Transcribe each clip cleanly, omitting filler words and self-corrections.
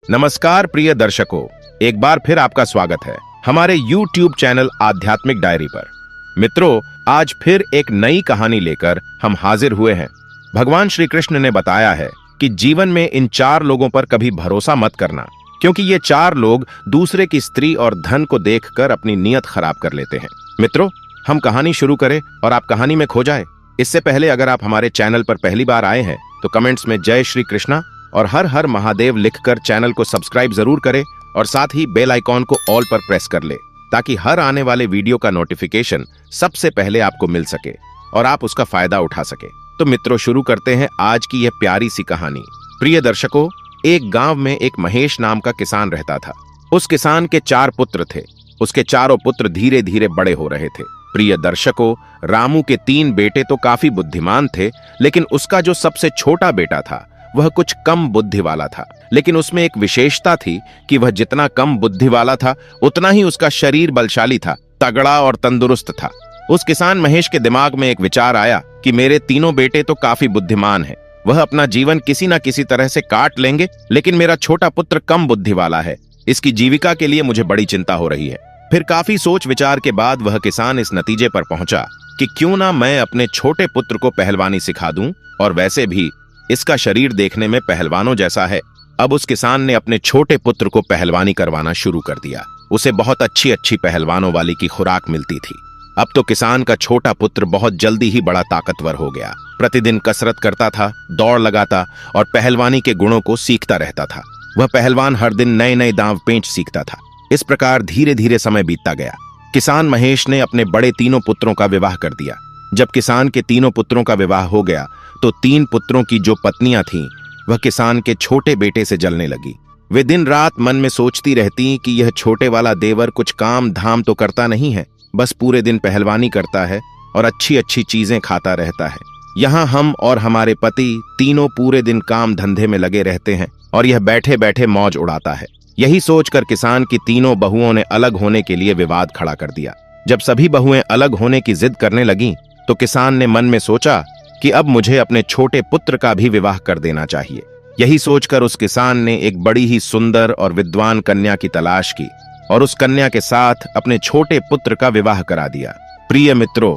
नमस्कार प्रिय दर्शकों, एक बार फिर आपका स्वागत है हमारे YouTube चैनल आध्यात्मिक डायरी पर। मित्रों, आज फिर एक नई कहानी लेकर हम हाजिर हुए हैं। भगवान श्री कृष्ण ने बताया है कि जीवन में इन 4 लोगों पर कभी भरोसा मत करना, क्योंकि ये 4 लोग दूसरे की स्त्री और धन को देखकर अपनी नीयत खराब कर लेते हैं। मित्रों, हम कहानी शुरू करें और आप कहानी में खो जाए। इससे पहले अगर आप हमारे चैनल पर पहली बार आए हैं तो कमेंट्स में जय श्री कृष्णा और हर हर महादेव लिखकर चैनल को सब्सक्राइब जरूर करें और साथ ही बेल आइकॉन को ऑल पर प्रेस कर ले, ताकि हर आने वाले वीडियो का नोटिफिकेशन सबसे पहले आपको मिल सके और आप उसका फायदा उठा सके। तो मित्रों, शुरू करते हैं आज की यह प्यारी सी कहानी। प्रिय दर्शकों, एक गांव में एक महेश नाम का किसान रहता था। उस किसान के 4 पुत्र थे। उसके चारों पुत्र धीरे धीरे बड़े हो रहे थे। प्रिय दर्शकों, रामू के 3 बेटे तो काफी बुद्धिमान थे, लेकिन उसका जो सबसे छोटा बेटा था वह कुछ कम बुद्धि वाला था। लेकिन उसमें एक विशेषता थी कि वह जितना कम बुद्धि वाला था उतना ही उसका शरीर बलशाली था, तगड़ा और तंदुरुस्त था। उस किसान महेश के दिमाग में एक विचार आया कि मेरे तीनों बेटे तो काफी बुद्धिमान हैं, वह अपना जीवन किसी न किसी तरह से काट लेंगे, लेकिन मेरा छोटा पुत्र कम बुद्धि वाला है, इसकी जीविका के लिए मुझे बड़ी चिंता हो रही है। फिर काफी सोच विचार के बाद वह किसान इस नतीजे पर पहुंचा कि क्यों ना मैं अपने छोटे पुत्र को पहलवानी सिखा दूं, और वैसे भी इसका शरीर देखने में पहलवानों जैसा है। अब उस किसान ने अपने छोटे पुत्र को पहलवानी करवाना शुरू कर दिया। उसे बहुत अच्छी अच्छी पहलवानों वाली की खुराक मिलती थी। अब तो किसान का छोटा पुत्र बहुत जल्दी ही बड़ा ताकतवर हो गया। प्रतिदिन कसरत करता था, दौड़ लगाता और पहलवानी के गुणों को सीखता रहता था। वह पहलवान हर दिन नए नए दांव पेंच सीखता था। इस प्रकार धीरे धीरे समय बीतता गया। किसान महेश ने अपने बड़े तीनों पुत्रों का विवाह कर दिया। जब किसान के तीनों पुत्रों का विवाह हो गया तो 3 पुत्रों की जो पत्नियां थीं वह किसान के छोटे बेटे से जलने लगी। वे दिन रात मन में सोचती रहती कि यह छोटे वाला देवर कुछ काम धाम तो करता नहीं है, बस पूरे दिन पहलवानी करता है और अच्छी अच्छी चीजें खाता रहता है। यहाँ हम और हमारे पति तीनों पूरे दिन काम धंधे में लगे रहते हैं और यह बैठे बैठे मौज उड़ाता है। यही सोचकर किसान की तीनों बहुओं ने अलग होने के लिए विवाद खड़ा कर दिया। जब सभी बहुएं अलग होने की जिद करने लगीं तो किसान ने मन में सोचा कि अब मुझे अपने छोटे पुत्र का भी विवाह कर देना चाहिए। यही सोचकर उस किसान ने एक बड़ी ही सुंदर और विद्वान कन्या की तलाश की और उस कन्या के साथ अपने छोटे पुत्र का विवाह करा दिया। प्रिय मित्रों,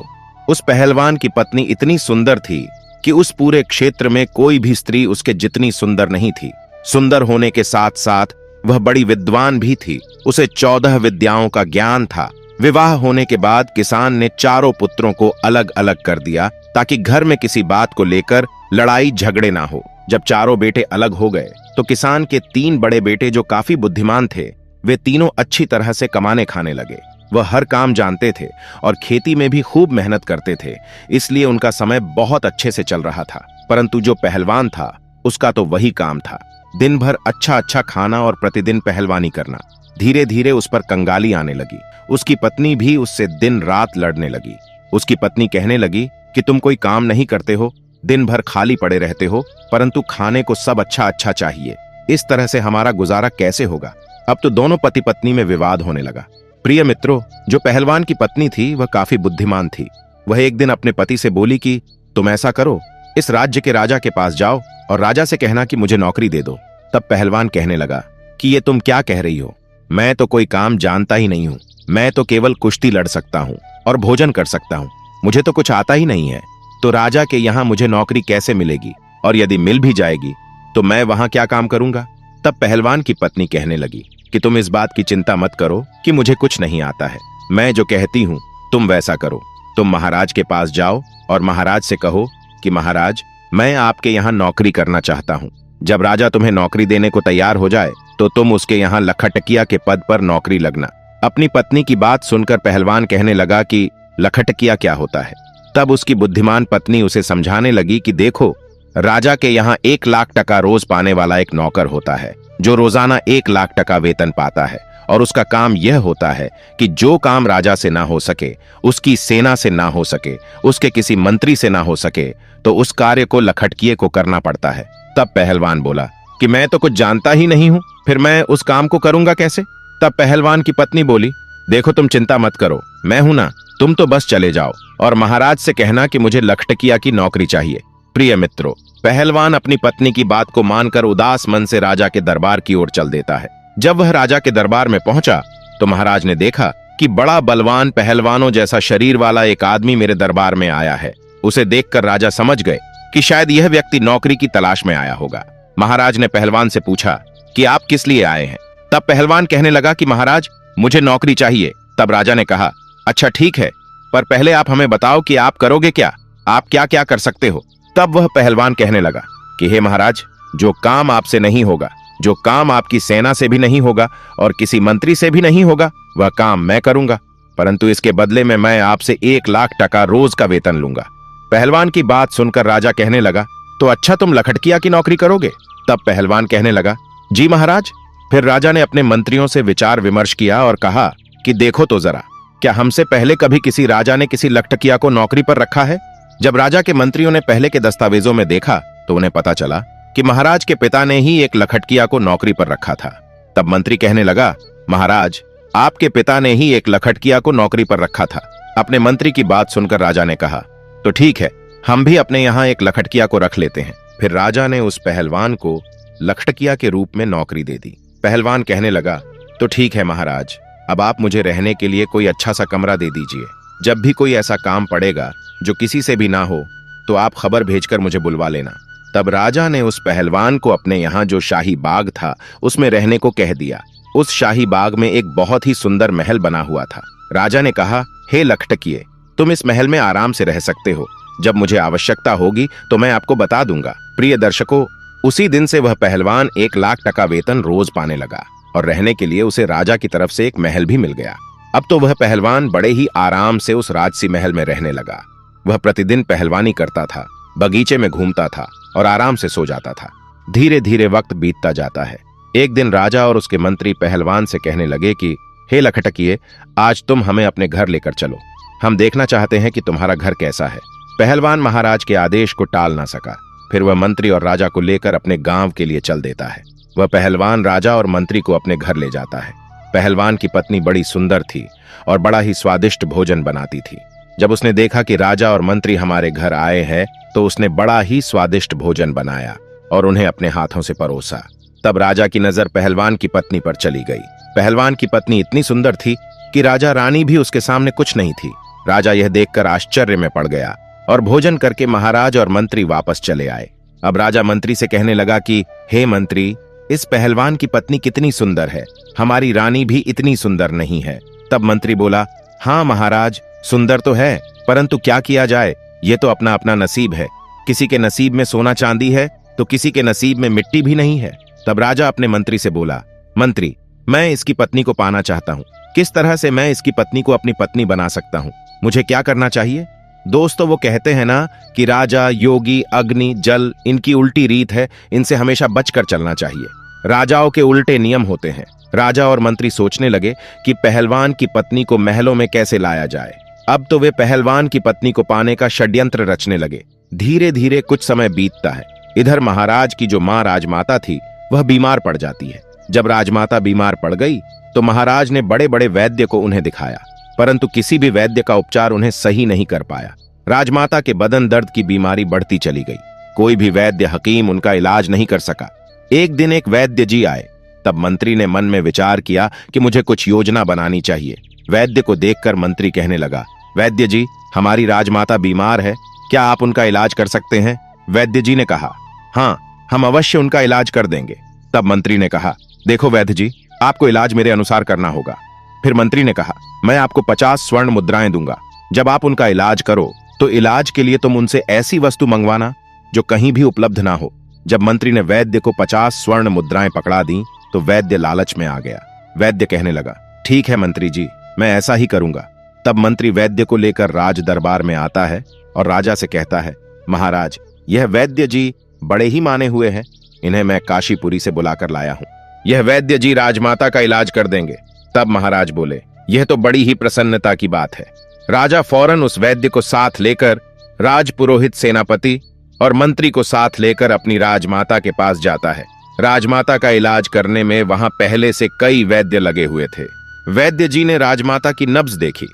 उस पहलवान की पत्नी इतनी सुंदर थी कि उस पूरे क्षेत्र में कोई भी स्त्री उसके जितनी सुंदर नहीं थी। सुंदर होने के साथ साथ वह बड़ी विद्वान भी थी। उसे 14 विद्याओं का ज्ञान था। विवाह होने के बाद किसान ने चारों पुत्रों को अलग अलग कर दिया ताकि घर में किसी बात को लेकर लड़ाई झगड़े ना हो। जब चारों बेटे अलग हो गए तो किसान के 3 बड़े बेटे जो काफी बुद्धिमान थे, वे तीनों अच्छी तरह से कमाने खाने लगे। वह हर काम जानते थे और खेती में भी खूब मेहनत करते थे, इसलिए उनका समय बहुत अच्छे से चल रहा था। परंतु जो पहलवान था उसका तो वही काम था, दिन भर अच्छा अच्छा खाना और प्रतिदिन पहलवानी करना। धीरे धीरे उस पर कंगाली आने लगी। उसकी पत्नी भी उससे दिन रात लड़ने लगी। उसकी पत्नी कहने लगी कि तुम कोई काम नहीं करते हो, दिन भर खाली पड़े रहते हो, परंतु खाने को सब अच्छा अच्छा चाहिए। इस तरह से हमारा गुजारा कैसे होगा। अब तो दोनों पति पत्नी में विवाद होने लगा। प्रिय मित्रों, जो पहलवान की पत्नी थी वह काफी बुद्धिमान थी। वह एक दिन अपने पति से बोली कि तुम ऐसा करो, इस राज्य के राजा के पास जाओ और राजा से कहना कि मुझे नौकरी दे दो। तब पहलवान कहने लगा कि ये तुम क्या कह रही हो, मैं तो कोई काम जानता ही नहीं हूँ। मैं तो केवल कुश्ती लड़ सकता हूँ और भोजन कर सकता हूँ, मुझे तो कुछ आता ही नहीं है। तो राजा के यहाँ मुझे नौकरी कैसे मिलेगी, और यदि मिल भी जाएगी तो मैं वहां क्या काम करूंगा। तब पहलवान की पत्नी कहने लगी कि तुम इस बात की चिंता मत करो कि मुझे कुछ नहीं आता है। मैं जो कहती हूँ तुम वैसा करो। तुम महाराज के पास जाओ और महाराज से कहो कि महाराज, मैं आपके यहाँ नौकरी करना चाहता हूँ। जब राजा तुम्हें नौकरी देने को तैयार हो जाए तो तुम उसके यहाँ लखटकिया के पद पर नौकरी लगना। अपनी पत्नी की बात सुनकर पहलवान कहने लगा कि लखटकिया क्या होता है। तब उसकी बुद्धिमान पत्नी उसे समझाने लगी कि देखो, राजा के यहाँ 1 लाख टका रोज पाने वाला एक नौकर होता है जो रोजाना 1 लाख टका वेतन पाता है, और उसका काम यह होता है कि जो काम राजा से ना हो सके, उसकी सेना से ना हो सके, उसके किसी मंत्री से ना हो सके, तो उस कार्य को लखटकिए को करना पड़ता है। तब पहलवान बोला कि मैं तो कुछ जानता ही नहीं हूं, फिर मैं उस काम को करूंगा कैसे। तब पहलवान की पत्नी बोली, देखो तुम चिंता मत करो, मैं हूं ना, तुम तो बस चले जाओ और महाराज से कहना कि मुझे लखटकिया की नौकरी चाहिए। प्रिय मित्रों, पहलवान अपनी पत्नी की बात को मानकर उदास मन से राजा के दरबार की ओर चल देता है। जब वह राजा के दरबार में पहुंचा तो महाराज ने देखा कि बड़ा बलवान पहलवानों जैसा शरीर वाला एक आदमी मेरे दरबार में आया है। उसे देखकर राजा समझ गए कि शायद यह व्यक्ति नौकरी की तलाश में आया होगा। महाराज ने पहलवान से पूछा कि आप किस लिए आए हैं? तब पहलवान कहने लगा कि महाराज, मुझे नौकरी चाहिए। तब राजा ने कहा, अच्छा ठीक है, पर पहले आप हमें बताओ कि आप करोगे क्या, आप क्या क्या कर सकते हो? तब वह पहलवान कहने लगा कि हे महाराज, जो काम आपसे नहीं होगा, जो काम आपकी सेना से भी नहीं होगा और किसी मंत्री से भी नहीं होगा, वह काम मैं करूंगा, परंतु इसके बदले में मैं आपसे 1,00,000 टका रोज का वेतन लूंगा। पहलवान की बात सुनकर राजा कहने लगा, तो अच्छा तुम लखटकिया की नौकरी करोगे? तब पहलवान कहने लगा, जी महाराज। फिर राजा ने अपने मंत्रियों से विचार विमर्श किया और कहा कि देखो तो जरा, क्या हमसे पहले कभी किसी राजा ने किसी लखटकिया को नौकरी पर रखा है? जब राजा के मंत्रियों ने पहले के दस्तावेजों में देखा तो उन्हें पता चला कि महाराज के पिता ने ही एक लखटकिया को नौकरी पर रखा था। तब मंत्री कहने लगा, महाराज, आपके पिता ने ही एक लखटकिया को नौकरी पर रखा था। अपने मंत्री की बात सुनकर राजा ने कहा, तो ठीक है, हम भी अपने यहाँ एक लखटकिया को रख लेते हैं। फिर राजा ने उस पहलवान को लखटकिया के रूप में नौकरी दे दी। पहलवान कहने लगा, तो ठीक है महाराज, अब आप मुझे रहने के लिए कोई अच्छा सा कमरा दे दीजिए। जब भी कोई ऐसा काम पड़ेगा जो किसी से भी ना हो तो आप खबर भेजकर मुझे बुलवा लेना। तब राजा ने उस पहलवान को अपने यहाँ जो शाही बाग था उसमें रहने को कह दिया। उस शाही बाग में एक बहुत ही सुंदर महल बना हुआ था। राजा ने कहा, हे लखटकिए, तुम इस महल में आराम से रह सकते हो। जब मुझे आवश्यकता होगी तो मैं आपको बता दूंगा। प्रिय दर्शकों, उसी दिन से वह पहलवान 1,00,000 टका वेतन रोज पाने लगा और रहने के लिए उसे राजा की तरफ से एक महल भी मिल गया। अब तो वह पहलवान बड़े ही आराम से उस राजसी महल में रहने लगा। वह प्रतिदिन पहलवानी करता था, बगीचे में घूमता था और आराम से सो जाता था। धीरे धीरे वक्त बीतता जाता है। एक दिन राजा और उसके मंत्री पहलवान से कहने लगे कि हे लखटकिए, आज तुम हमें अपने घर लेकर चलो, हम देखना चाहते हैं कि तुम्हारा घर कैसा है। पहलवान महाराज के आदेश को टाल ना सका। फिर वह मंत्री और राजा को लेकर अपने गांव के लिए चल देता है। वह पहलवान राजा और मंत्री को अपने घर ले जाता है। पहलवान की पत्नी बड़ी सुंदर थी और बड़ा ही स्वादिष्ट भोजन बनाती थी। जब उसने देखा कि राजा और मंत्री हमारे घर आए हैं तो उसने बड़ा ही स्वादिष्ट भोजन बनाया और उन्हें अपने हाथों से परोसा। तब राजा की नजर पहलवान की पत्नी पर चली गई। पहलवान की पत्नी इतनी सुंदर थी कि राजा रानी भी उसके सामने कुछ नहीं थी। राजा यह देखकर आश्चर्य में पड़ गया और भोजन करके महाराज और मंत्री वापस चले आए। अब राजा मंत्री से कहने लगा कि हे मंत्री, इस पहलवान की पत्नी कितनी सुंदर है, हमारी रानी भी इतनी सुंदर नहीं है। तब मंत्री बोला, हाँ महाराज, सुंदर तो है, परंतु क्या किया जाए, ये तो अपना अपना नसीब है। किसी के नसीब में सोना चांदी है तो किसी के नसीब में मिट्टी भी नहीं है। तब राजा अपने मंत्री से बोला, मंत्री, मैं इसकी पत्नी को पाना चाहता हूँ। किस तरह से मैं इसकी पत्नी को अपनी पत्नी बना सकता हूँ? मुझे क्या करना चाहिए? दोस्तों, वो कहते हैं ना कि राजा, योगी, अग्नि, जल, इनकी उल्टी रीत है, इनसे हमेशा बचकर चलना चाहिए। राजाओं के उल्टे नियम होते हैं। राजा और मंत्री सोचने लगे कि पहलवान की पत्नी को महलों में कैसे लाया जाए। अब तो वे पहलवान की पत्नी को पाने का षड्यंत्र रचने लगे। धीरे धीरे कुछ समय बीतता है। इधर महाराज की जो माँ राजमाता थी वह बीमार पड़ जाती है। जब राजमाता बीमार पड़ गई तो महाराज ने बड़े बड़े वैद्य को उन्हें दिखाया, परंतु किसी भी वैद्य का उपचार उन्हें सही नहीं कर पाया। राजमाता के बदन दर्द की बीमारी बढ़ती चली गई। कोई भी वैद्य हकीम उनका इलाज नहीं कर सका। एक दिन एक वैद्य जी आए। तब मंत्री ने मन में विचार किया कि मुझे कुछ योजना बनानी चाहिए। वैद्य को देखकर मंत्री कहने लगा, वैद्य जी, हमारी राजमाता बीमार है, क्या आप उनका इलाज कर सकते हैं? वैद्य जी ने कहा, हाँ, हम अवश्य उनका इलाज कर देंगे। तब मंत्री ने कहा, देखो वैद्य जी, आपको इलाज मेरे अनुसार करना होगा। फिर मंत्री ने कहा, मैं आपको 50 स्वर्ण मुद्राएं दूंगा। जब आप उनका इलाज करो तो इलाज के लिए तुम उनसे ऐसी वस्तु मंगवाना जो कहीं भी उपलब्ध ना हो। जब मंत्री ने वैद्य को 50 स्वर्ण मुद्राएं पकड़ा दी तो वैद्य लालच में आ गया। वैद्य कहने लगा, ठीक है मंत्री जी, मैं ऐसा ही करूंगा। तब मंत्री वैद्य को लेकर राज दरबार में आता है और राजा से कहता है, महाराज, यह वैद्य जी बड़े ही माने हुए हैं, इन्हें मैं काशीपुरी से बुलाकर लाया हूं। यह वैद्य जी राजमाता का इलाज कर देंगे। तब महाराज बोले, यह तो बड़ी ही प्रसन्नता की बात है। राजा फौरन उस वैद्य को साथ लेकर राज पुरोहित, सेनापति और मंत्री को साथ लेकर अपनी राजमाता के पास जाता है। राजमाता का इलाज करने में वहां पहले से कई वैद्य लगे हुए थे। वैद्य जी ने राजमाता की नब्ज देखी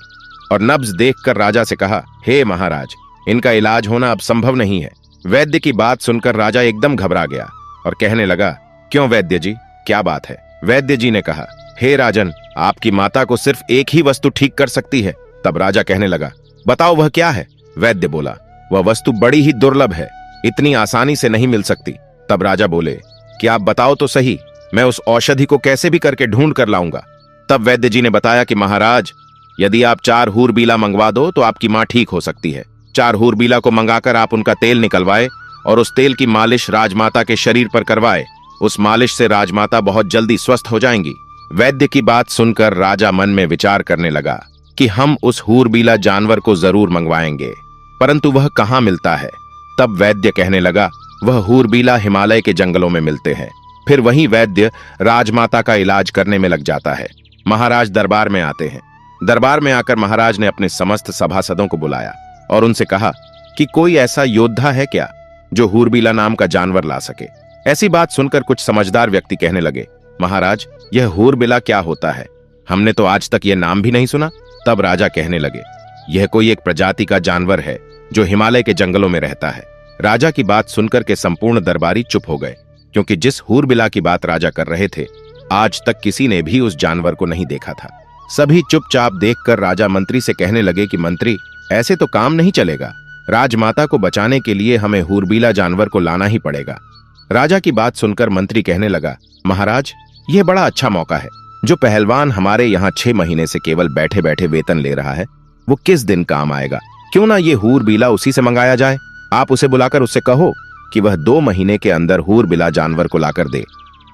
और नब्ज देखकर राजा से कहा, हे महाराज, इनका इलाज होना अब संभव नहीं है। वैद्य की बात सुनकर राजा एकदम घबरा गया और कहने लगा, क्यों वैद्य जी, क्या बात है? वैद्य जी ने कहा, हे राजन, आपकी माता को सिर्फ एक ही वस्तु ठीक कर सकती है। तब राजा कहने लगा, बताओ वह क्या है? वैद्य बोला, वह वस्तु बड़ी ही दुर्लभ है, इतनी आसानी से नहीं मिल सकती। तब राजा बोले कि आप बताओ तो सही, मैं उस औषधि को कैसे भी करके ढूंढ कर लाऊंगा। तब वैद्य जी ने बताया कि महाराज, यदि आप 4 हूरबीला मंगवा दो तो आपकी मां ठीक हो सकती है। 4 हूरबीला को मंगाकर आप उनका तेल निकलवाए और उस तेल की मालिश राजमाता के शरीर पर करवाए। उस मालिश से राजमाता बहुत जल्दी स्वस्थ हो जाएंगी। वैद्य की बात सुनकर राजा मन में विचार करने लगा कि हम उस हूरबीला जानवर को जरूर मंगवाएंगे, परंतु वह कहाँ मिलता है? तब वैद्य कहने लगा, वह हूरबीला हिमालय के जंगलों में मिलते हैं। फिर वही वैद्य राजमाता का इलाज करने में लग जाता है। महाराज दरबार में आते हैं। दरबार में आकर महाराज ने अपने समस्त सभासदों को बुलाया और उनसे कहा कि कोई ऐसा योद्धा है क्या जो हूरबीला नाम का जानवर ला सके? ऐसी बात सुनकर कुछ समझदार व्यक्ति कहने लगे, महाराज, यह हूरबीला क्या होता है? हमने तो आज तक यह नाम भी नहीं सुना। तब राजा कहने लगे, यह कोई एक प्रजाति का जानवर है जो हिमालय के जंगलों में रहता है। राजा की बात सुनकर के संपूर्ण दरबारी चुप हो गए, क्योंकि जिस हूरबीला की बात राजा कर रहे थे, आज तक किसी ने भी उस जानवर को नहीं देखा था। सभी चुपचाप देखकर राजा मंत्री से कहने लगे कि मंत्री, ऐसे तो काम नहीं चलेगा। राजमाता को बचाने के लिए हमें हूरबीला जानवर को लाना ही पड़ेगा। राजा की बात सुनकर मंत्री कहने लगा, महाराज, यह बड़ा अच्छा मौका है। जो पहलवान हमारे यहाँ 6 महीने से केवल बैठे बैठे वेतन ले रहा है, वो किस दिन काम आएगा? क्यों ना ये हूरबीला उसी से मंगाया जाए। आप उसे बुलाकर उससे कहो कि वह 2 महीने के अंदर हूरबीला जानवर को लाकर दे,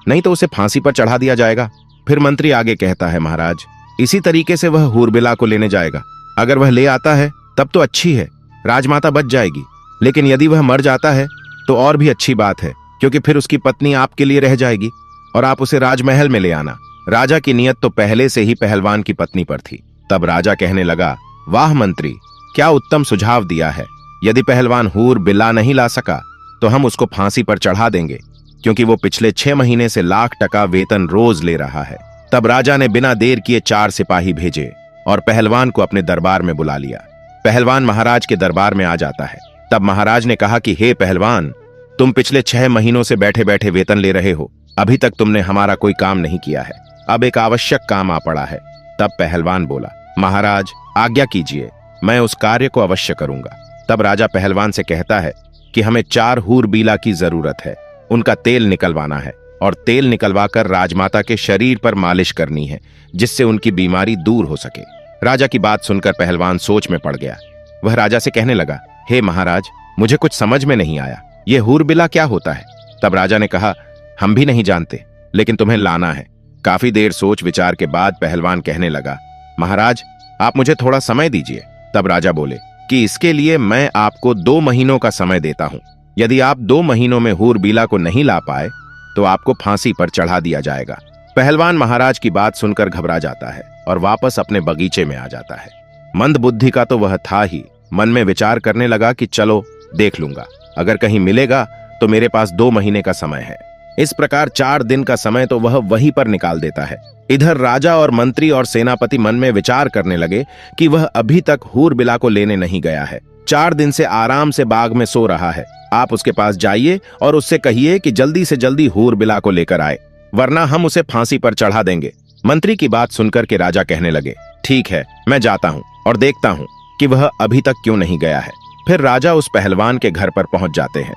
नहीं तो उसे फांसी पर चढ़ा दिया जाएगा। फिर मंत्री आगे कहता है, महाराज, इसी तरीके से वह हूरबीला को लेने जाएगा। अगर वह ले आता है तब तो अच्छी है, राजमाता बच जाएगी। लेकिन यदि वह मर जाता है तो और भी अच्छी बात है, क्योंकि फिर उसकी पत्नी आपके लिए रह जाएगी और आप उसे राजमहल में ले आना। राजा की नियत तो पहले से ही पहलवान की पत्नी पर थी। तब राजा कहने लगा, वाह मंत्री, क्या उत्तम सुझाव दिया है। यदि पहलवान हूरबीला नहीं ला सका तो हम उसको फांसी पर चढ़ा देंगे, क्योंकि वो पिछले 6 महीने से लाख वेतन रोज ले रहा है। तब राजा ने बिना देर किए 4 सिपाही भेजे और पहलवान को अपने दरबार में बुला लिया। पहलवान महाराज के दरबार में आ जाता है। तब महाराज ने कहा कि हे पहलवान, तुम पिछले 6 महीनों से बैठे बैठे वेतन ले रहे हो, अभी तक तुमने हमारा कोई काम नहीं किया है। अब एक आवश्यक काम आ पड़ा है। तब पहलवान बोला, महाराज, आज्ञा कीजिए, मैं उस कार्य को अवश्य करूंगा। तब राजा पहलवान से कहता है कि हमें 4 हूरबीला की जरूरत है, उनका तेल निकलवाना है और तेल निकलवाकर राजमाता के शरीर पर मालिश करनी है, जिससे उनकी बीमारी दूर हो सके। राजा की बात सुनकर पहलवान सोच में पड़ गया। वह राजा से कहने लगा, हे महाराज, मुझे कुछ समझ में नहीं आया, यह हूरबीला क्या होता है? तब राजा ने कहा, हम भी नहीं जानते, लेकिन तुम्हें लाना है। काफी देर सोच विचार के बाद पहलवान कहने लगा, महाराज, आप मुझे थोड़ा समय दीजिए। तब राजा बोले कि इसके लिए मैं आपको 2 महीनों का समय देता हूं। यदि आप 2 महीनों में हूरबीला को नहीं ला पाए तो आपको फांसी पर चढ़ा दिया जाएगा। पहलवान महाराज की बात सुनकर घबरा जाता है और वापस अपने बगीचे में आ जाता है। मंद बुद्धि का तो वह था ही, मन में विचार करने लगा कि चलो देख लूंगा, अगर कहीं मिलेगा तो मेरे पास 2 महीने का समय है। इस प्रकार 4 दिन का समय तो वह वहीं पर निकाल देता है। इधर राजा और मंत्री और सेनापति मन में विचार करने लगे कि वह अभी तक हूरबीला को लेने नहीं गया है। 4 दिन से आराम से बाग में सो रहा है। आप उसके पास जाइए और उससे कहिए कि जल्दी से जल्दी हूरबीला को लेकर आए, वरना हम उसे फांसी पर चढ़ा देंगे। मंत्री की बात सुनकर के राजा कहने लगे, ठीक है, मैं जाता हूं और देखता हूं कि वह अभी तक क्यों नहीं गया है। फिर राजा उस पहलवान के घर पर पहुंच जाते हैं।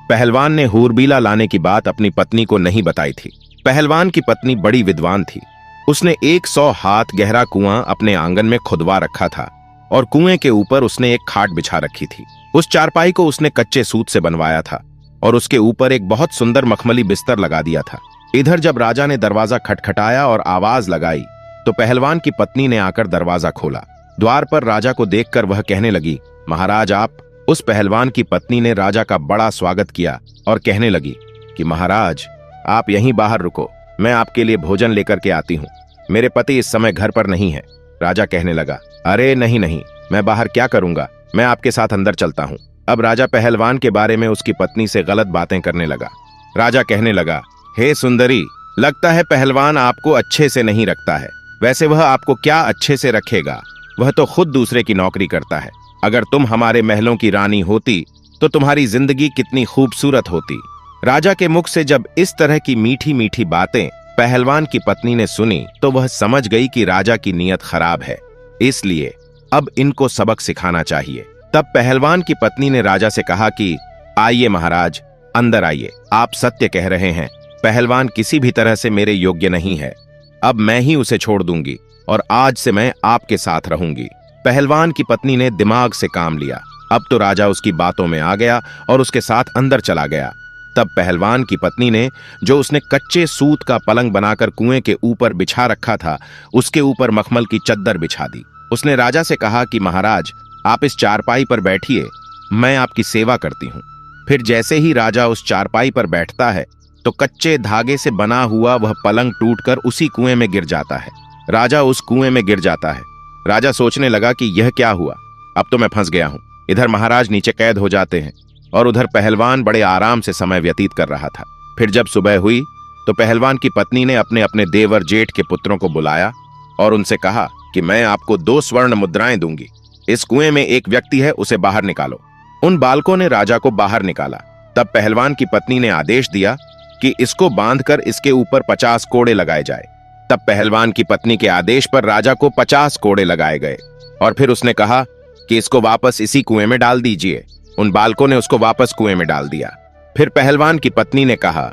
पहलवान ने हूरबीला लाने की बात अपनी पत्नी को नहीं बताई थी। पहलवान की पत्नी बड़ी विद्वान थी। उसने 100 हाथ गहरा कुआं अपने आंगन में खुदवा रखा था और कुएं के ऊपर उसने एक खाट बिछा रखी थी। उस चारपाई को उसने कच्चे सूत से बनवाया था और उसके ऊपर एक बहुत सुंदर मखमली बिस्तर लगा दिया था। इधर जब राजा ने दरवाजा खटखटाया और आवाज लगाई तो पहलवान की पत्नी ने आकर दरवाजा खोला। द्वार पर राजा को देखकर वह कहने लगी, महाराज आप। उस पहलवान की पत्नी ने राजा का बड़ा स्वागत किया और कहने लगी कि महाराज आप यहीं बाहर रुको, मैं आपके लिए भोजन लेकर के आती हूँ। मेरे पति इस समय घर पर नहीं है। राजा कहने लगा, अरे नहीं नहीं, मैं बाहर क्या करूंगा, मैं आपके साथ अंदर चलता हूँ। अब राजा पहलवान के बारे में उसकी पत्नी से गलत बातें करने लगा। राजा कहने लगा, हे सुंदरी, लगता है पहलवान आपको अच्छे से नहीं रखता है। वैसे वह आपको क्या अच्छे से रखेगा, वह तो खुद दूसरे की नौकरी करता है। अगर तुम हमारे महलों की रानी होती तो तुम्हारी जिंदगी कितनी खूबसूरत होती। राजा के मुख से जब इस तरह की मीठी मीठी बातें पहलवान की पत्नी ने सुनी तो वह समझ गई कि राजा की नीयत खराब है, इसलिए अब इनको सबक सिखाना चाहिए। तब पहलवान की पत्नी ने राजा से कहा कि आइए महाराज, अंदर आइए, आप सत्य कह रहे हैं, पहलवान किसी भी तरह से मेरे योग्य नहीं है, अब मैं ही उसे छोड़ दूंगी और आज से मैं आपके साथ रहूंगी। पहलवान की पत्नी ने दिमाग से काम लिया। अब तो राजा उसकी बातों में आ गया और उसके साथ अंदर चला गया। तब पहलवान की पत्नी ने जो उसने कच्चे सूत का पलंग बनाकर कुएं के ऊपर बिछा रखा था, उसके ऊपर मखमल की चद्दर बिछा दी। उसने राजा से कहा कि महाराज, आप इस चारपाई पर बैठिए, मैं आपकी सेवा करती हूं। फिर जैसे ही राजा उस चारपाई पर बैठता है तो कच्चे धागे से बना हुआ वह पलंग टूटकर उसी कुएं में गिर जाता है। राजा उस कुएं में गिर जाता है। राजा सोचने लगा कि यह क्या हुआ, अब तो मैं फंस गया हूं। इधर महाराज नीचे कैद हो जाते हैं और उधर पहलवान बड़े आराम से समय व्यतीत कर रहा था। फिर जब सुबह हुई तो पहलवान की पत्नी ने अपने अपने देवर जेठ के पुत्रों को बुलाया और उनसे कहा कि मैं आपको 2 स्वर्ण मुद्राएं दूंगी, इस कुएं में एक व्यक्ति है, उसे बाहर निकालो। उन बालकों ने राजा को बाहर निकाला। तब पहलवान की पत्नी ने आदेश दिया कि इसको बांधकर इसके ऊपर 50 कोड़े लगाए जाए। तब पहलवान की पत्नी के आदेश पर राजा को 50 कोड़े लगाए गए और फिर उसने कहा कि इसको वापस इसी कुएं में डाल दीजिए। उन बालकों ने उसको वापस कुएं में डाल दिया। फिर पहलवान की पत्नी ने कहा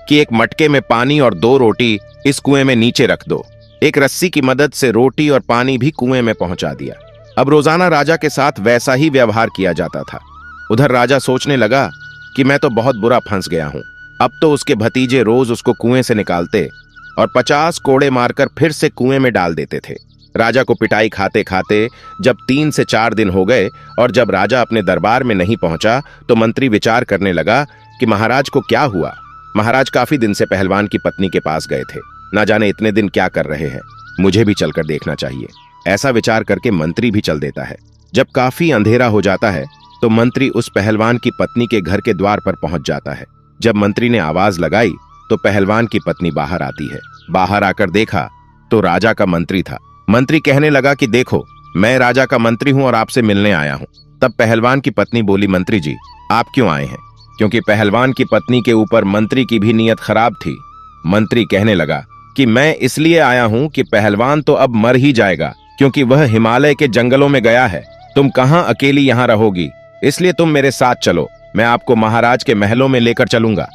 कि एक मटके में पानी और 2 रोटी इस कुएं में नीचे रख दो। एक रस्सी की मदद से रोटी और पानी भी कुएं में पहुंचा दिया। अब रोजाना राजा के साथ वैसा ही व्यवहार किया जाता था। उधर राजा सोचने लगा कि मैं तो बहुत बुरा फंस गया हूं। अब तो उसके भतीजे रोज उसको कुएं से निकालते और 50 कोड़े मारकर फिर से कुएं में डाल देते थे। राजा को पिटाई खाते खाते जब 3 से 4 दिन हो गए और जब राजा अपने दरबार में नहीं पहुंचा तो मंत्री विचार करने लगा कि महाराज को क्या हुआ। महाराज काफी दिन से पहलवान की पत्नी के पास गए थे, ना जाने इतने दिन क्या कर रहे हैं, मुझे भी चलकर देखना चाहिए। ऐसा विचार करके मंत्री भी चल देता है। जब काफी अंधेरा हो जाता है तो मंत्री उस पहलवान की पत्नी के घर के द्वार पर पहुंच जाता है। जब मंत्री ने आवाज लगाई तो पहलवान की पत्नी बाहर आती है। बाहर आकर देखा तो राजा का मंत्री था। मंत्री कहने लगा कि देखो, मैं राजा का मंत्री हूं और आपसे मिलने आया हूं। तब पहलवान की पत्नी बोली, मंत्री जी, आप क्यों आए हैं? क्योंकि पहलवान की पत्नी के ऊपर मंत्री की भी नीयत खराब थी। मंत्री कहने लगा कि मैं इसलिए आया हूं कि पहलवान तो अब मर ही जाएगा, क्योंकि वह हिमालय के जंगलों में गया है। तुम कहां अकेली यहां रहोगी, इसलिए तुम मेरे साथ चलो, मैं आपको महाराज के महलों में लेकर चलूंगा।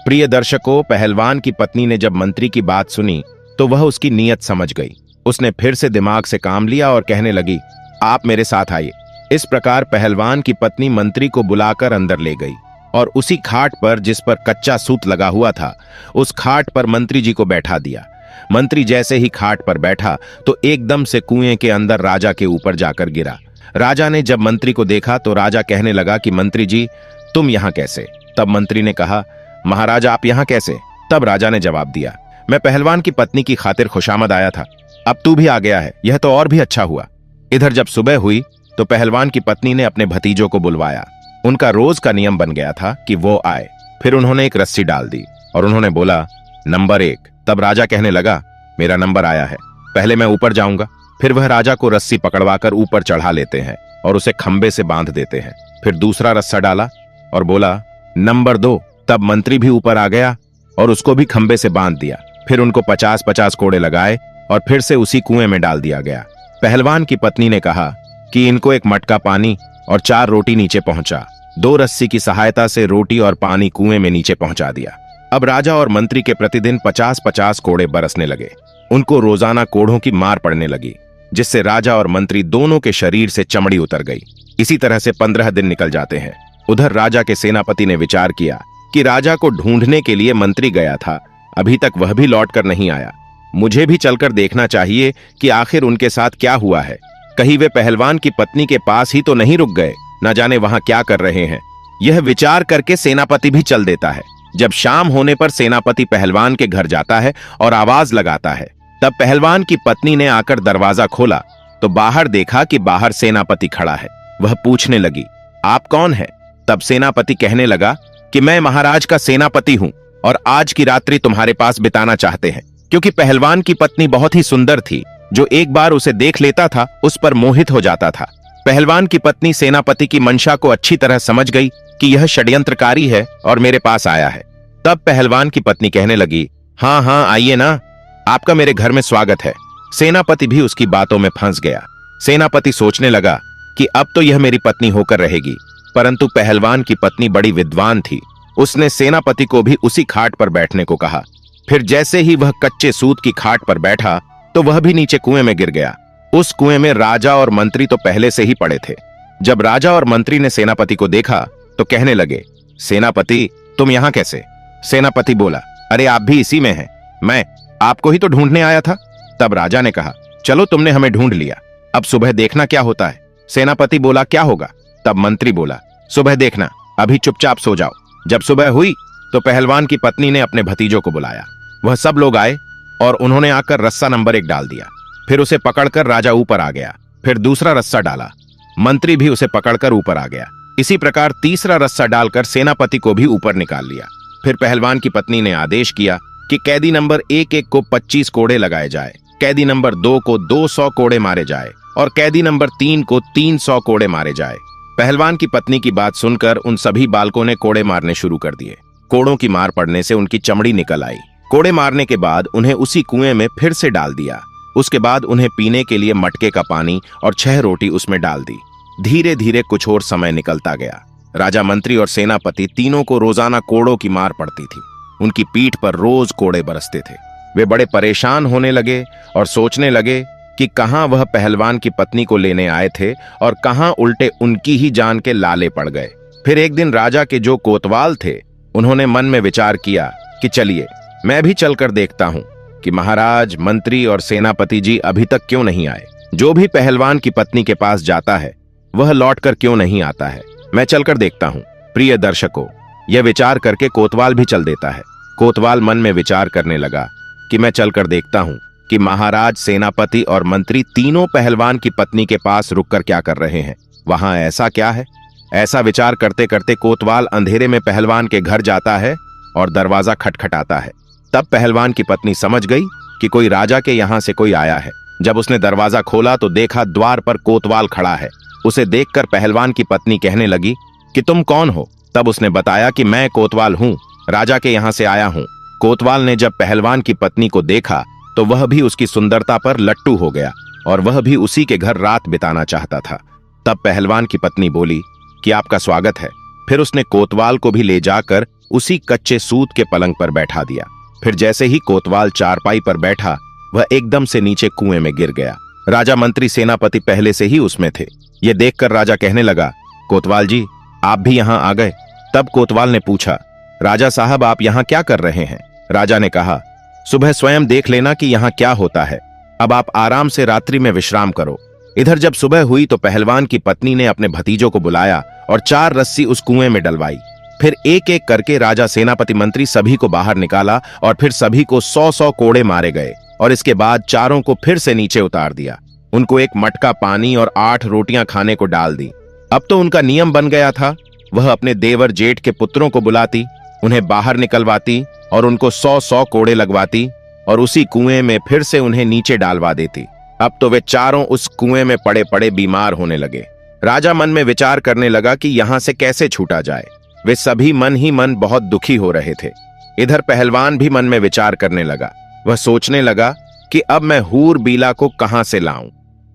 प्रिय दर्शकों, पहलवान की पत्नी ने जब मंत्री की बात सुनी तो वह उसकी नीयत समझ गई। उसने फिर से दिमाग से काम लिया और कहने लगी, आप मेरे साथ आइए। इस प्रकार पहलवान की पत्नी मंत्री को बुलाकर अंदर ले गई और उसी खाट पर जिस पर कच्चा सूत लगा हुआ था, उस खाट पर मंत्री जी को बैठा दिया। मंत्री जैसे ही खाट पर बैठा तो एकदम से कुएं के अंदर राजा के ऊपर जाकर गिरा। राजा ने जब मंत्री को देखा तो राजा कहने लगा कि मंत्री जी, तुम यहां कैसे? तब मंत्री ने कहा, महाराज आप यहां कैसे? तब राजा ने जवाब दिया, मैं पहलवान की पत्नी की खातिर खुशामद आया था, अब तू भी आ गया है, यह तो और भी अच्छा हुआ। इधर जब सुबह हुई तो पहलवान की पत्नी ने अपने भतीजों को बुलवाया। उनका रोज का नियम बन गया था कि वो आए। फिर उन्होंने एक रस्सी डाल दी और उन्होंने बोला, नंबर 1। तब राजा कहने लगा, मेरा नंबर आया है, पहले मैं ऊपर जाऊंगा। फिर वह राजा को रस्सी पकड़वाकर ऊपर चढ़ा लेते हैं और उसे खंबे से बांध देते हैं। फिर दूसरा रस्सा डाला और बोला, नंबर 2। तब मंत्री भी ऊपर आ गया और उसको भी खंबे से बांध दिया। फिर उनको 50-50 कोड़े लगाए और फिर से उसी कुएं में डाल दिया गया। पहलवान की पत्नी ने कहा कि इनको एक मटका पानी और 4 रोटी नीचे पहुंचा। 2 रस्सी की सहायता से रोटी और पानी कुएं में नीचे पहुंचा दिया। अब राजा और मंत्री के प्रतिदिन 50-50 कोड़े बरसने लगे। उनको रोजाना कोड़ों की मार पड़ने लगी, जिससे राजा और मंत्री दोनों के शरीर से चमड़ी उतर गई। इसी तरह से 15 दिन निकल जाते हैं। उधर राजा के सेनापति ने विचार किया कि राजा को ढूंढने के लिए मंत्री गया था, अभी तक वह भी लौटकर नहीं आया। मुझे भी चलकर देखना चाहिए कि आखिर उनके साथ क्या हुआ है। कहीं वे पहलवान की पत्नी के पास ही तो नहीं रुक गए, न जाने वहां क्या कर रहे हैं। यह विचार करके सेनापति भी चल देता है। जब शाम होने पर सेनापति पहलवान के घर जाता है और आवाज लगाता है। तब पहलवान की पत्नी ने आकर दरवाजा खोला तो बाहर देखा कि बाहर सेनापति खड़ा है। वह पूछने लगी, आप कौन हैं? तब सेनापति कहने लगा कि मैं महाराज का सेनापति हूं और आज की रात्रि तुम्हारे पास बिताना चाहते हैं, क्योंकि पहलवान की पत्नी बहुत ही सुंदर थी। जो एक बार उसे देख लेता था उस पर मोहित हो जाता था। पहलवान की पत्नी सेनापति की मंशा को अच्छी तरह समझ गई कि यह षड्यंत्रकारी है और मेरे पास आया है। तब पहलवान की पत्नी कहने लगी, हाँ हाँ आइए ना, आपका मेरे घर में स्वागत है। सेनापति भी उसकी बातों में फंस गया। सेनापति सोचने लगा कि अब तो यह मेरी पत्नी होकर रहेगी, परंतु पहलवान की पत्नी बड़ी विद्वान थी। उसने सेनापति को भी उसी खाट पर बैठने को कहा। फिर जैसे ही वह कच्चे सूत की खाट पर बैठा तो वह भी नीचे कुएं में गिर गया। उस कुएं में राजा और मंत्री तो पहले से ही पड़े थे। जब राजा और मंत्री ने सेनापति को देखा तो कहने लगे, सेनापति तुम यहां कैसे? सेनापति बोला, अरे आप भी इसी में हैं, मैं आपको ही तो ढूंढने आया था। तब राजा ने कहा, चलो तुमने हमें ढूंढ लिया, अब सुबह देखना क्या होता है। सेनापति बोला, क्या होगा? तब मंत्री बोला, सुबह देखना, अभी चुपचाप सो जाओ। जब सुबह हुई तो पहलवान की पत्नी ने अपने भतीजों को बुलाया। वह सब लोग आए और उन्होंने आकर रस्सा नंबर 1 डाल दिया। फिर उसे पकड़कर राजा ऊपर आ गया। फिर दूसरा रस्सा डाला, मंत्री भी उसे पकड़कर ऊपर आ गया। इसी प्रकार तीसरा रस्सा डालकर सेनापति को भी ऊपर निकाल लिया। फिर पहलवान की पत्नी ने आदेश किया कि कैदी नंबर 1 को 25 कोड़े लगाए जाए, कैदी नंबर 2 को 200 कोड़े मारे जाए और कैदी नंबर 3 को 300 कोड़े मारे जाए। पहलवान की पत्नी की बात सुनकर उन सभी बालकों ने कोड़े मारने शुरू कर दिए। कोड़ों की मार पड़ने से उनकी चमड़ी निकल आई। कोड़े मारने के बाद उन्हें उसी कुएं में फिर से डाल दिया। उसके बाद उन्हें पीने के लिए मटके का पानी और 6 रोटी उसमें डाल दी। धीरे धीरे कुछ और समय निकलता गया। राजा, मंत्री और सेनापति तीनों को रोजाना कोड़ों की मार पड़ती थी। उनकी पीठ पर रोज कोड़े बरसते थे। वे बड़े परेशान होने लगे और सोचने लगे कि कहां वह पहलवान की पत्नी को लेने आए थे और कहां उल्टे उनकी ही जान के लाले पड़ गए। फिर एक दिन राजा के जो कोतवाल थे उन्होंने मन में विचार किया कि चलिए मैं भी चलकर देखता हूं कि महाराज, मंत्री और सेनापति जी अभी तक क्यों नहीं आए। जो भी पहलवान की पत्नी के पास जाता है वह लौटकर क्यों नहीं आता है, मैं चलकर देखता हूं। प्रिय दर्शकों, यह विचार करके कोतवाल भी चल देता है। कोतवाल मन में विचार करने लगा कि मैं चलकर देखता हूं कि महाराज, सेनापति और मंत्री तीनों पहलवान की पत्नी के पास रुककर क्या कर रहे हैं, वहां ऐसा क्या है। ऐसा विचार करते करते कोतवाल अंधेरे में पहलवान के घर जाता है और दरवाजा खटखटाता है। तब पहलवान की पत्नी समझ गई कि कोई राजा के यहां से कोई आया है। जब उसने दरवाजा खोला तो देखा द्वार पर कोतवाल खड़ा है। उसे देखकर पहलवान की पत्नी कहने लगी कि तुम कौन हो। तब उसने बताया कि मैं कोतवाल हूं, राजा के यहां से आया हूं। कोतवाल ने जब पहलवान की पत्नी को देखा तो वह भी उसकी सुंदरता पर लट्टू हो गया और वह भी उसी के घर रात बिताना चाहता था। तब पहलवान की पत्नी बोली कि आपका स्वागत है। फिर उसने कोतवाल को भी ले जाकर उसी कच्चे सूत के पलंग पर बैठा दिया। फिर जैसे ही कोतवाल चारपाई पर बैठा वह एकदम से नीचे कुएं में गिर गया। राजा, मंत्री, सेनापति पहले से ही उसमें थे। ये देखकर राजा कहने लगा, कोतवाल जी आप भी यहां आ गए। तब कोतवाल ने पूछा, राजा साहब आप यहां क्या कर रहे हैं। राजा ने कहा, सुबह स्वयं देख लेना कि यहां क्या होता है। अब आप आराम से रात्रि में विश्राम करो। इधर जब सुबह हुई तो पहलवान की पत्नी ने अपने भतीजों को बुलाया और 4 रस्सी उस कुएं में डलवाई। फिर एक एक करके राजा, सेनापति, मंत्री सभी को बाहर निकाला और फिर सभी को 100-100 कोड़े मारे गए और इसके बाद चारों को फिर से नीचे उतार दिया। उनको एक मटका पानी और 8 रोटियां खाने को डाल दी। अब तो उनका नियम बन गया था। वह अपने देवर जेठ के पुत्रों को बुलाती, उन्हें बाहर निकलवाती और उनको 100-100 कोड़े लगवाती और उसी कुएं में फिर से उन्हें नीचे डालवा देती। अब तो वे चारों उस कुएं में पड़े पड़े बीमार होने लगे। राजा मन में विचार करने लगा कि यहां से कैसे छूटा जाए। वे सभी मन ही मन बहुत दुखी हो रहे थे। इधर पहलवान भी मन में विचार करने लगा। वह सोचने लगा कि अब मैं हूर बीला को कहां से लाऊं।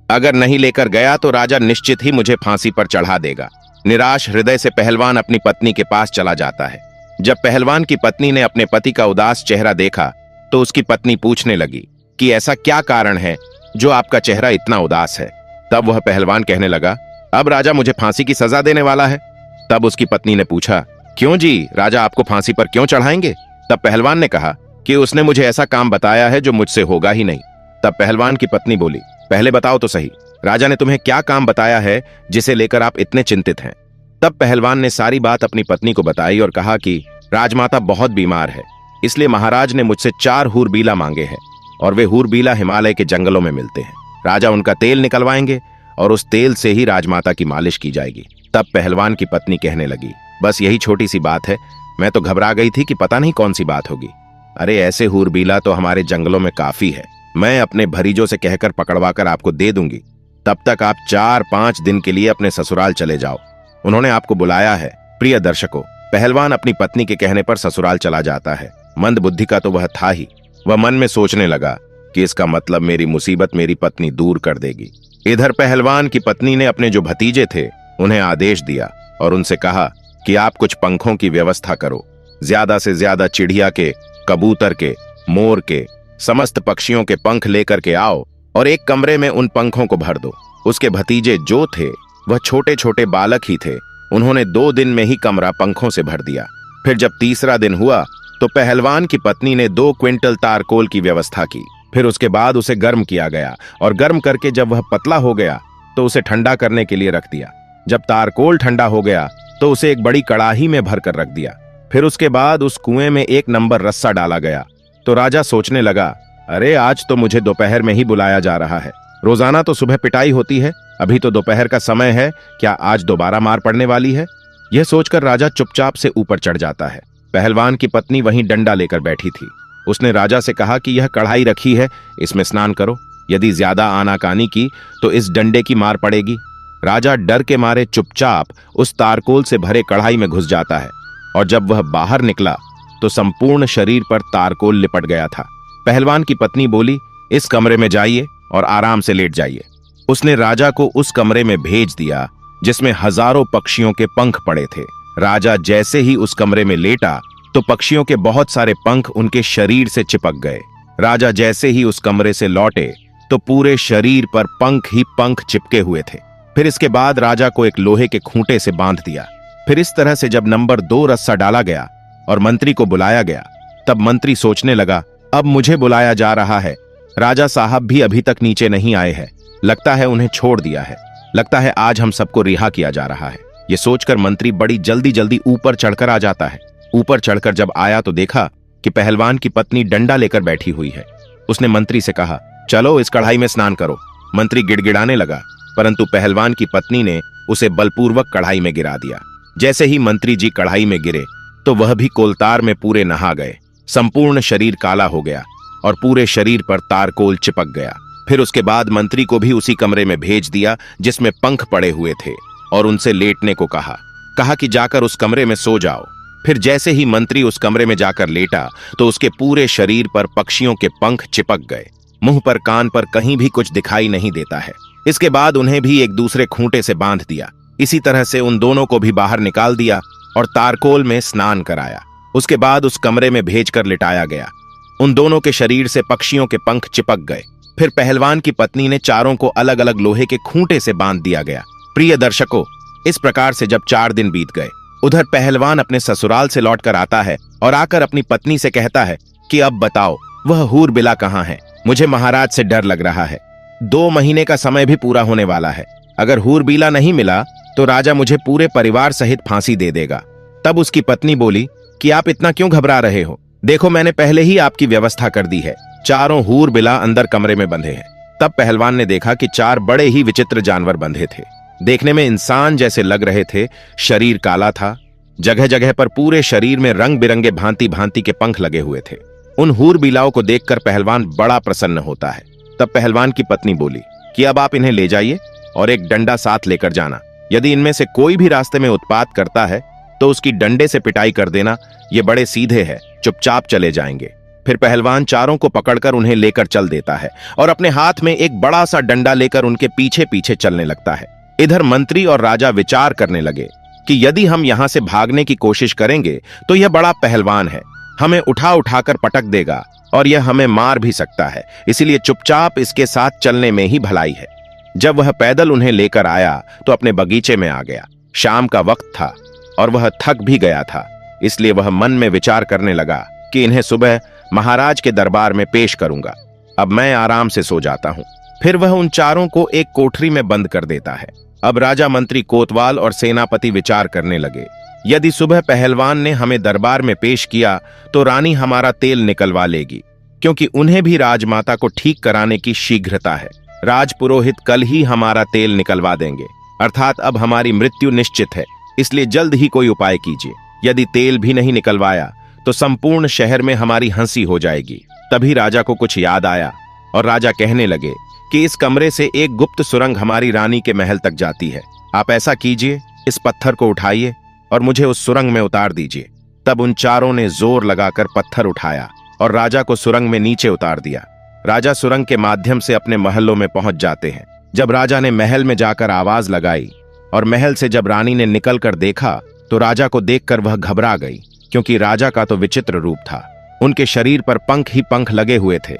अगर नहीं लेकर गया तो राजा निश्चित ही मुझे फांसी पर चढ़ा देगा। निराश हृदय से पहलवान अपनी पत्नी के पास चला जाता है। जब पहलवान की पत्नी ने अपने पति का उदास चेहरा देखा तो उसकी पत्नी पूछने लगी कि ऐसा क्या कारण है जो आपका चेहरा इतना उदास है। तब वह पहलवान कहने लगा, अब राजा मुझे फांसी की सजा देने वाला है। तब उसकी पत्नी ने पूछा, क्यों जी, राजा आपको फांसी पर क्यों चढ़ाएंगे। तब पहलवान ने कहा कि उसने मुझे ऐसा काम बताया है जो मुझसे होगा ही नहीं। तब पहलवान की पत्नी बोली, पहले बताओ तो सही, राजा ने तुम्हें क्या काम बताया है जिसे लेकर आप इतने चिंतित हैं। तब पहलवान ने सारी बात अपनी पत्नी को बताई और कहा कि राजमाता बहुत बीमार है, इसलिए महाराज ने मुझसे 4 हूरबीला मांगे हैं और वे हूरबीला हिमालय के जंगलों में मिलते हैं। राजा उनका तेल निकलवाएंगे और उस तेल से ही राजमाता की मालिश की जाएगी। तब पहलवान की पत्नी कहने लगी, बस यही छोटी सी बात है, मैं तो घबरा गई थी कि पता नहीं कौन सी बात होगी। अरे ऐसे हूरबीला तो हमारे जंगलों में काफी है, मैं अपने भरीजों से कहकर पकड़वा कर आपको दे दूंगी। तब तक आप 4-5 दिन के लिए अपने ससुराल चले जाओ, उन्होंने आपको बुलाया है। प्रिय दर्शकों, पहलवान अपनी पत्नी के कहने पर ससुराल चला जाता है। मंद बुद्धि का तो वह था ही। वह मन में सोचने लगा कि इसका मतलब मेरी मुसीबत मेरी पत्नी दूर कर देगी। इधर पहलवान की पत्नी ने अपने जो भतीजे थे उन्हें आदेश दिया और उनसे कहा कि आप कुछ पंखों की व्यवस्था करो, ज्यादा से ज्यादा चिड़िया के, कबूतर के, मोर के, समस्त पक्षियों के पंख लेकर के आओ और एक कमरे में उन पंखों को भर दो। उसके भतीजे जो थे वह छोटे छोटे बालक ही थे। उन्होंने 2 दिन में ही कमरा पंखों से भर दिया। फिर जब तीसरा दिन हुआ तो पहलवान की पत्नी ने 2 क्विंटल तारकोल की व्यवस्था की। फिर उसके बाद उसे गर्म किया गया और गर्म करके जब वह पतला हो गया तो उसे ठंडा करने के लिए रख दिया। जब तारकोल ठंडा हो गया तो उसे एक बड़ी कड़ाही में भर कर रख दिया। फिर उसके बाद उस कुएं में 1 नंबर रस्सा डाला गया। तो राजा सोचने लगा, अरे आज तो मुझे दोपहर में ही बुलाया जा रहा है। रोजाना तो सुबह पिटाई होती है, अभी तो दोपहर का समय है, क्या आज दोबारा मार पड़ने वाली है? यह सोचकर राजा चुपचाप से ऊपर चढ़ जाता है। पहलवान की पत्नी वहीं डंडा लेकर बैठी थी। उसने राजा से कहा कि यह कढ़ाई रखी है, इसमें स्नान करो। यदि ज्यादा आनाकानी की तो इस डंडे की मार पड़ेगी। राजा डर के मारे चुपचाप उस तारकोल से भरे कढ़ाई में घुस जाता है और जब वह बाहर निकला तो संपूर्ण शरीर पर तारकोल लिपट गया था। पहलवान की पत्नी बोली, इस कमरे में जाइए और आराम से लेट जाइए। उसने राजा को उस कमरे में भेज दिया जिसमें हजारों पक्षियों के पंख पड़े थे। राजा जैसे ही उस कमरे में लेटा तो पक्षियों के बहुत सारे पंख उनके शरीर से चिपक गए। राजा जैसे ही उस कमरे से लौटे तो पूरे शरीर पर पंख ही पंख चिपके हुए थे। फिर इसके बाद राजा को एक लोहे के खूंटे से बांध दिया। फिर इस तरह से जब नंबर 2 रस्सा डाला गया और मंत्री को बुलाया गया, तब मंत्री सोचने लगा, अब मुझे बुलाया जा रहा है। राजा साहब भी अभी तक नीचे नहीं आए हैं, लगता है उन्हें छोड़ दिया है, लगता है आज हम सबको रिहा किया जा रहा है। ये सोचकर मंत्री बड़ी जल्दी जल्दी ऊपर चढ़कर आ जाता है। ऊपर चढ़कर जब आया तो देखा कि पहलवान की पत्नी डंडा लेकर बैठी हुई है। उसने मंत्री से कहा, चलो इस कढ़ाई में स्नान करो। मंत्री गिड़गिड़ाने लगा, परंतु पहलवान की पत्नी ने उसे बलपूर्वक कढ़ाई में गिरा दिया। जैसे ही मंत्री जी कढ़ाई में गिरे तो वह भी कोलतार में पूरे नहा गए। संपूर्ण शरीर काला हो गया और पूरे शरीर पर तारकोल चिपक गया। फिर उसके बाद मंत्री को भी उसी कमरे में भेज दिया जिसमें पंख पड़े हुए थे और उनसे लेटने को कहा कि जाकर उस कमरे में सो जाओ। फिर जैसे ही मंत्री उस कमरे में जाकर लेटा तो उसके पूरे शरीर पर पक्षियों के पंख चिपक गए। मुंह पर, कान पर कहीं भी कुछ दिखाई नहीं देता है। इसके बाद उन्हें भी एक दूसरे खूंटे से बांध दिया। इसी तरह से उन दोनों को भी बाहर निकाल दिया और तारकोल में स्नान कराया। उसके बाद उस कमरे में भेजकर लिटाया गया। उन दोनों के शरीर से पक्षियों के पंख चिपक गए। फिर पहलवान की पत्नी ने चारों को अलग अलग लोहे के खूंटे से बांध दिया गया। प्रिय दर्शकों, इस प्रकार से जब 4 दिन बीत गए, उधर पहलवान अपने ससुराल से लौटकर आता है और आकर अपनी पत्नी से कहता है कि अब बताओ वह हूरबिला कहाँ है? मुझे महाराज से डर लग रहा है। 2 महीने का समय भी पूरा होने वाला है। अगर हूरबिला नहीं मिला तो राजा मुझे पूरे परिवार सहित फांसी दे देगा। तब उसकी पत्नी बोली कि आप इतना क्यों घबरा रहे हो? देखो मैंने पहले ही आपकी व्यवस्था कर दी है। चारों हूरबिला अंदर कमरे में बंधे हैं। तब पहलवान ने देखा कि 4 बड़े ही विचित्र जानवर बंधे थे। देखने में इंसान जैसे लग रहे थे। शरीर काला था। जगह जगह पर पूरे शरीर में रंग बिरंगे भांति भांति के पंख लगे हुए थे। उन हूरबिलाओं को देखकर पहलवान बड़ा प्रसन्न होता है। तब पहलवान की पत्नी बोली कि अब आप इन्हें ले जाइए और एक डंडा साथ लेकर जाना। यदि इनमें से कोई भी रास्ते में उत्पात करता है तो उसकी डंडे से पिटाई कर देना। ये बड़े सीधे हैं, चुपचाप चले जाएंगे। फिर पहलवान चारों को पकड़कर उन्हें लेकर चल देता है और अपने हाथ में एक बड़ा सा डंडा लेकर उनके पीछे पीछे चलने लगता है। इधर मंत्री और राजा विचार करने लगे कि यदि हम यहां से भागने की कोशिश करेंगे तो यह बड़ा पहलवान है, हमें उठा उठाकर पटक देगा और यह हमें मार भी सकता है। इसीलिए चुपचाप इसके साथ चलने में ही भलाई है। जब वह पैदल उन्हें लेकर आया तो अपने बगीचे में आ गया। शाम का वक्त था और वह थक भी गया था। इसलिए वह मन में विचार करने लगा कि इन्हें सुबह महाराज के दरबार में पेश करूंगा। अब मैं आराम से सो जाता हूं। फिर वह उन चारों को एक कोठरी में बंद कर देता है। अब राजा, मंत्री, कोतवाल और सेनापति विचार करने लगे, यदि सुबह पहलवान ने हमें दरबार में पेश किया तो रानी हमारा तेल निकलवा लेगी, क्योंकि उन्हें भी राजमाता को ठीक कराने की शीघ्रता है। राजपुरोहित कल ही हमारा तेल निकलवा देंगे, अर्थात अब हमारी मृत्यु निश्चित है। इसलिए जल्द ही कोई उपाय कीजिए। यदि तेल भी नहीं निकलवाया तो संपूर्ण शहर में हमारी हंसी हो जाएगी। तभी राजा को कुछ याद आया और राजा कहने लगे कि इस कमरे से एक गुप्त सुरंग हमारी रानी के महल तक जाती है। आप ऐसा कीजिए, इस पत्थर को उठाइए और मुझे उस सुरंग में उतार दीजिए। तब उन चारों ने जोर लगाकर पत्थर उठाया और राजा को सुरंग में नीचे उतार दिया। राजा सुरंग के माध्यम से अपने महलों में पहुंच जाते हैं। जब राजा ने महल में जाकर आवाज लगाई और महल से जब रानी ने निकलकर देखा तो राजा को देखकर वह घबरा गई, क्योंकि राजा का तो विचित्र रूप था। उनके शरीर पर पंख ही पंख लगे हुए थे।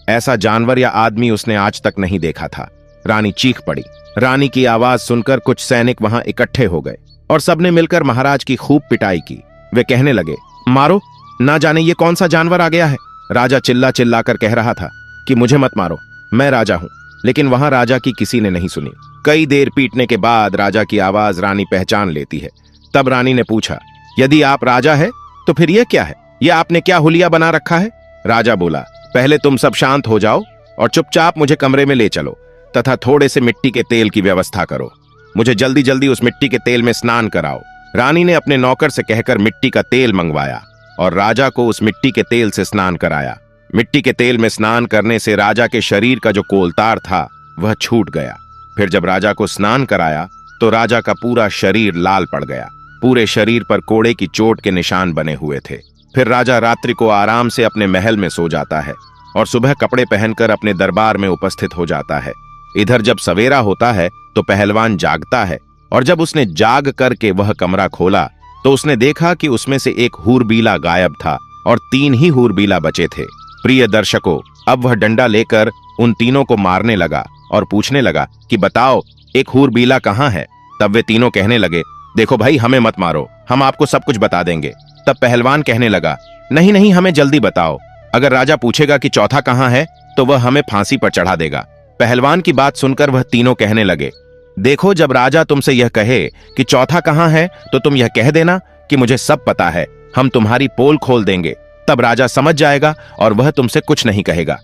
ऐसा जानवर या आदमी उसने आज तक नहीं देखा था। रानी चीख पड़ी। रानी की आवाज सुनकर कुछ सैनिक वहां इकट्ठे हो गए और सबने मिलकर महाराज की खूब पिटाई की। वे कहने लगे, मारो, ना जाने ये कौन सा जानवर आ गया है। राजा चिल्ला चिल्ला कर कह रहा था कि मुझे मत मारो, मैं राजा हूं। लेकिन वहां राजा की किसी ने नहीं सुनी। कई देर पीटने के बाद राजा की आवाज रानी पहचान लेती है। तब रानी ने पूछा, यदि आप राजा है तो फिर यह क्या है? यह आपने क्या हुलिया बना रखा है? राजा बोला, पहले तुम सब शांत हो जाओ और चुपचाप मुझे कमरे में ले चलो तथा थोड़े से मिट्टी के तेल की व्यवस्था करो। मुझे जल्दी जल्दी उस मिट्टी के तेल में स्नान कराओ। रानी ने अपने नौकर से कहकर मिट्टी का तेल मंगवाया और राजा को उस मिट्टी के तेल से स्नान कराया। मिट्टी के तेल में स्नान करने से राजा के शरीर का जो कोलतार था वह छूट गया। फिर जब राजा को स्नान कराया तो राजा का पूरा शरीर लाल पड़ गया। पूरे शरीर पर कोड़े की चोट के निशान बने हुए थे। फिर राजा रात्रि को आराम से अपने महल में सो जाता है और सुबह कपड़े पहनकर अपने दरबार में उपस्थित हो जाता है। इधर जब सवेरा होता है तो पहलवान जागता है और जब उसने जाग करके वह कमरा खोला तो उसने देखा कि उसमें से एक हूरबीला गायब था और 3 ही हूरबीला बचे थे। प्रिय दर्शकों, अब वह डंडा लेकर उन तीनों को मारने लगा और पूछने लगा कि बताओ, एक हूरबीला कहाँ है? तब वे तीनों कहने लगे, देखो भाई, हमें मत मारो, हम आपको सब कुछ बता देंगे। तब पहलवान कहने लगा, नहीं नहीं, हमें जल्दी बताओ। अगर राजा पूछेगा कि चौथा कहाँ है तो वह हमें फांसी पर चढ़ा देगा। पहलवान की बात सुनकर वह तीनों कहने लगे, देखो, जब राजा तुमसे यह कहे कि चौथा कहाँ है तो तुम यह कह देना कि मुझे सब पता है, हम तुम्हारी पोल खोल देंगे। तब राजा समझ जाएगा और वह तुमसे कुछ नहीं कहेगा।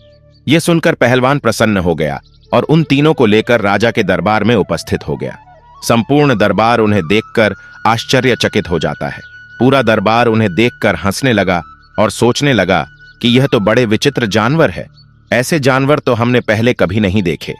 यह सुनकर पहलवान प्रसन्न हो गया और उन तीनों को लेकर राजा के दरबार में उपस्थित हो गया। संपूर्ण दरबार उन्हें देखकर आश्चर्यचकित हो जाता है। पूरा दरबार उन्हें देखकर हंसने लगा और सोचने लगा कि यह तो बड़े विचित्र जानवर है। ऐसे जानवर तो हमने पहले कभी नहीं देखे।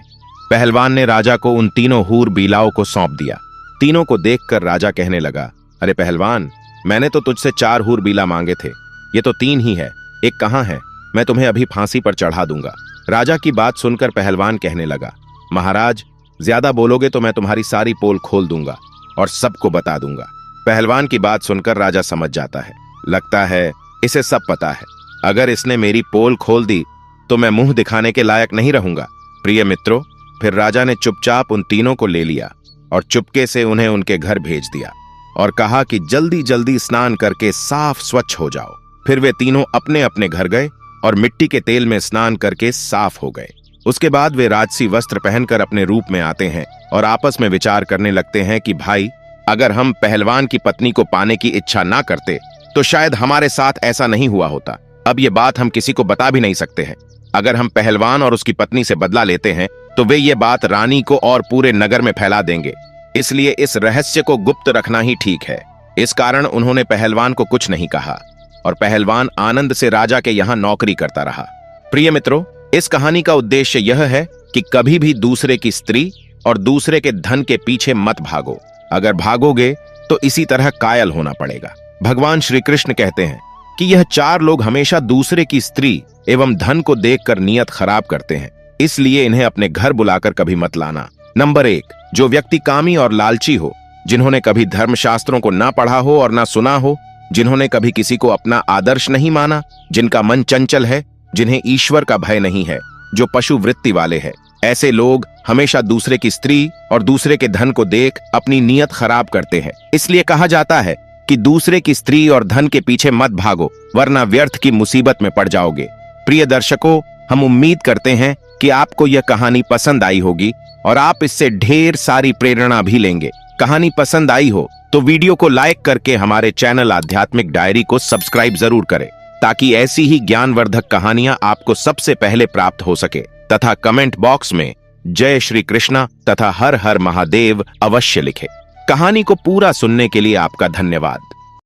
पहलवान ने राजा को उन तीनों हूरबीलाओं को सौंप दिया। तीनों को देखकर राजा कहने लगा, अरे पहलवान, मैंने तो तुझसे 4 हूरबीला मांगे थे, ये तो 3 ही है, एक कहाँ है? मैं तुम्हें अभी फांसी पर चढ़ा दूंगा। राजा की बात सुनकर पहलवान कहने लगा, महाराज, ज्यादा बोलोगे तो मैं तुम्हारी सारी पोल खोल दूंगा और सबको बता दूंगा। पहलवान की बात सुनकर राजा समझ जाता है। लगता है इसे सब पता है। अगर इसने मेरी पोल खोल दी तो मैं मुंह दिखाने के लायक नहीं रहूंगा। प्रिय मित्रों, फिर राजा ने चुपचाप उन तीनों को ले लिया और चुपके से उन्हें उनके घर भेज दिया और कहा कि जल्दी जल्दी स्नान करके साफ स्वच्छ हो जाओ। फिर वे तीनों अपने अपने घर गए और मिट्टी के तेल में स्नान करके साफ हो गए। उसके बाद वे राजसी वस्त्र पहनकर अपने रूप में आते हैं और आपस में विचार करने लगते हैं कि भाई, अगर हम पहलवान की पत्नी को पाने की इच्छा ना करते तो शायद हमारे साथ ऐसा नहीं हुआ होता। अब ये बात हम किसी को बता भी नहीं सकते हैं। अगर हम पहलवान और उसकी पत्नी से बदला लेते हैं तो वे ये बात रानी को और पूरे नगर में फैला देंगे। इसलिए इस रहस्य को गुप्त रखना ही ठीक है। इस कारण उन्होंने पहलवान को कुछ नहीं कहा और पहलवान आनंद से राजा के यहाँ नौकरी करता रहा। प्रिय मित्रों, इस कहानी का उद्देश्य यह है कि कभी भी दूसरे की स्त्री और दूसरे के धन के पीछे मत भागो। अगर भागोगे तो इसी तरह कायल होना पड़ेगा। भगवान श्री कृष्ण कहते हैं कि यह 4 लोग हमेशा दूसरे की स्त्री एवं धन को देखकर नियत खराब करते हैं, इसलिए इन्हें अपने घर बुलाकर कभी मत लाना। नंबर 1, जो व्यक्ति कामी और लालची हो, जिन्होंने कभी धर्मशास्त्रों को ना पढ़ा हो और ना सुना हो, जिन्होंने कभी किसी को अपना आदर्श नहीं माना, जिनका मन चंचल है, जिन्हें ईश्वर का भय नहीं है, जो पशु वृत्ति वाले हैं, ऐसे लोग हमेशा दूसरे की स्त्री और दूसरे के धन को देख अपनी नियत खराब करते हैं। इसलिए कहा जाता है कि दूसरे की स्त्री और धन के पीछे मत भागो, वरना व्यर्थ की मुसीबत में पड़ जाओगे। प्रिय दर्शकों, हम उम्मीद करते हैं कि आपको यह कहानी पसंद आई होगी और आप इससे ढेर सारी प्रेरणा भी लेंगे। कहानी पसंद आई हो तो वीडियो को लाइक करके हमारे चैनल आध्यात्मिक डायरी को सब्सक्राइब जरूर करें, ताकि ऐसी ही ज्ञानवर्धक कहानियां आपको सबसे पहले प्राप्त हो सके। तथा कमेंट बॉक्स में जय श्री कृष्णा तथा हर हर महादेव अवश्य लिखें। कहानी को पूरा सुनने के लिए आपका धन्यवाद।